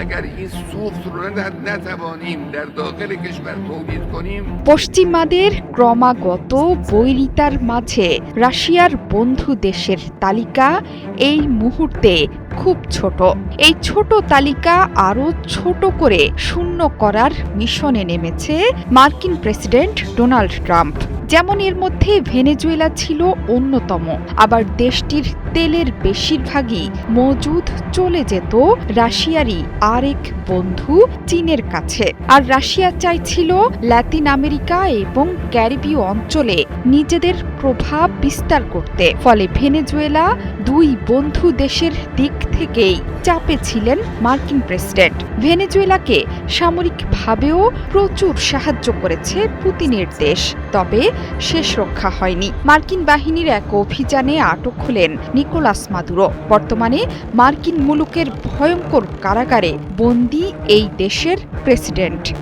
اگر این سوخت رو نتوانیم در داخل کشور تولید کنیم পশ্চিমাদের ক্রমাগত বৈরিতার মাঝে রাশিয়ার বন্ধু দেশের তালিকা এই মুহূর্তে খুব ছোট। এই ছোট তালিকা আরও ছোট করে শূন্য করার মিশনে নেমেছে মার্কিন প্রেসিডেন্ট ডোনাল্ড ট্রাম্প। যেমন এর মধ্যে ভেনেজুয়েলা ছিল অন্যতম, আবার দেশটির তেলের বেশিরভাগই মজুদ চলে যেত রাশিয়ারই আরেক বন্ধু চীনের কাছে। আর রাশিয়া চাইছিল লাতিন আমেরিকা এবং ক্যারিবীয় অঞ্চলে নিজেদের প্রভাব বিস্তার করতে। ফলে ভেনেজুয়েলা দুই বন্ধু দেশের দিক থেকেই চাপে ছিলেন মার্কিন প্রেসিডেন্ট। ভেনেজুয়েলাকে সামরিকভাবেও প্রচুর সাহায্য করেছে পুতিনের দেশ, তবে শেষ রক্ষা হয়নি। মার্কিন বাহিনীর এক অভিযানে আটক হলেন নিকোলাস মাদুরো। বর্তমানে মার্কিন মুলুকের ভয়ঙ্কর কারাগারে বন্দী এই দেশের প্রেসিডেন্ট।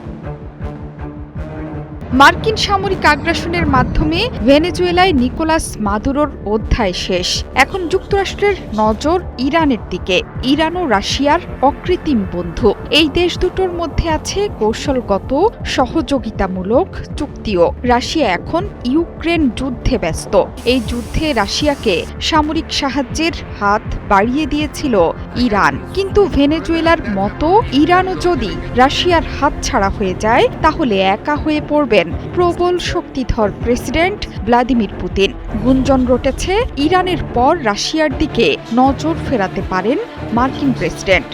মার্কিন সামরিক আগ্রাসনের মাধ্যমে ভেনেজুয়েলায় নিকোলাস মাদুরোর অধ্যায় শেষ। এখন যুক্তরাষ্ট্রের নজর ইরানের দিকে। ইরান ও রাশিয়ার অকৃত্রিম বন্ধু। এই দেশ দুটোর মধ্যে আছে কৌশলগত সহযোগিতামূলক চুক্তিও। রাশিয়া এখন ইউক্রেন যুদ্ধে ব্যস্ত। এই যুদ্ধে রাশিয়াকে সামরিক সাহায্যের হাত বাড়িয়ে দিয়েছিল ইরান। কিন্তু ভেনেজুয়েলার মতো ইরানও যদি রাশিয়ার হাতছাড়া হয়ে যায়, তাহলে একা হয়ে পড়বে প্রবল শক্তিধর প্রেসিডেন্ট ভ্লাদিমির পুতিন। গুঞ্জন রটেছে ইরানের পর রাশিয়ার দিকে নজর ফেরাতে পারেন মার্কিন প্রেসিডেন্ট।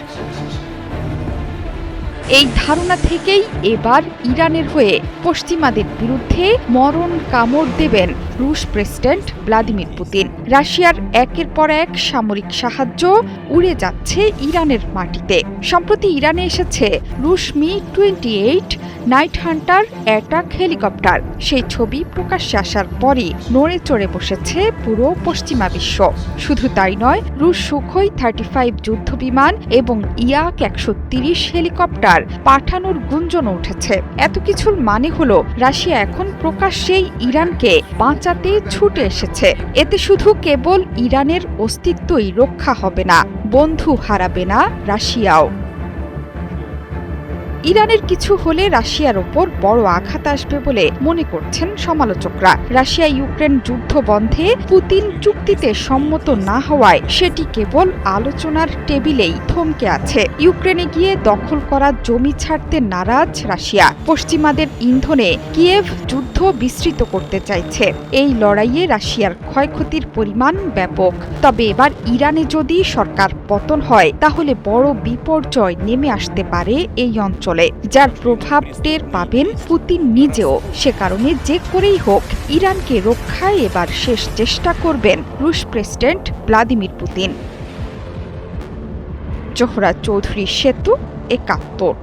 এই ধারণা থেকেই এবার ইরানের হয়ে পশ্চিমাদের বিরুদ্ধে মরণ কামড় দেবেন রুশ প্রেসিডেন্ট ভ্লাদিমির পুতিন। রাশিয়ার একের পর এক সামরিক সাহায্য উড়ে যাচ্ছে ইরানের মাটিতে। সম্প্রতি ইরানে এসেছে রুশ Mi-28 night Hunter attack helicopter. সেই ছবি প্রকাশ্যে আসার পরই নড়ে চড়ে বসেছে পুরো পশ্চিমা বিশ্ব। শুধু তাই নয়, রুশ সুখোই 35 যুদ্ধবিমান এবং Yak-130 হেলিকপ্টার পাঠানোর গুঞ্জন উঠেছে। এত কিছুর মানে হলো রাশিয়া এখন প্রকাশ্যেই ইরানকে বাঁচাতে ছুটে এসেছে। এতে শুধু কেবল ইরানের অস্তিত্বই রক্ষা হবে না, বন্ধু হারাবে না রাশিয়াও। ইরানের কিছু হলে রাশিয়ার ওপর বড় আঘাত আসবে বলে মনে করছেন সমালোচকরা। রাশিয়া ইউক্রেন যুদ্ধ বন্ধে পুতিন চুক্তিতে সম্মত না হওয়ায় সেটি কেবল আলোচনার টেবিলেই থমকে আছে। ইউক্রেনে গিয়ে দখল করা জমি ছাড়তে নারাজ রাশিয়া। পশ্চিমাদের ইন্ধনে কিয়েভ যুদ্ধ বিস্তৃত করতে চাইছে। এই লড়াইয়ে রাশিয়ার ক্ষয়ক্ষতির পরিমাণ ব্যাপক। তবে এবার ইরানে যদি সরকার পতন হয়, তাহলে বড় বিপর্যয় নেমে আসতে পারে এই অঞ্চলে, যার প্রভাব টের পাবেন পুতিন নিজেও। সে কারণে যে করেই হোক ইরানকে রক্ষায় এবার শেষ চেষ্টা করবেন রুশ president Vladimir Putin. Zohra Chowdhury সেতু, ৭১।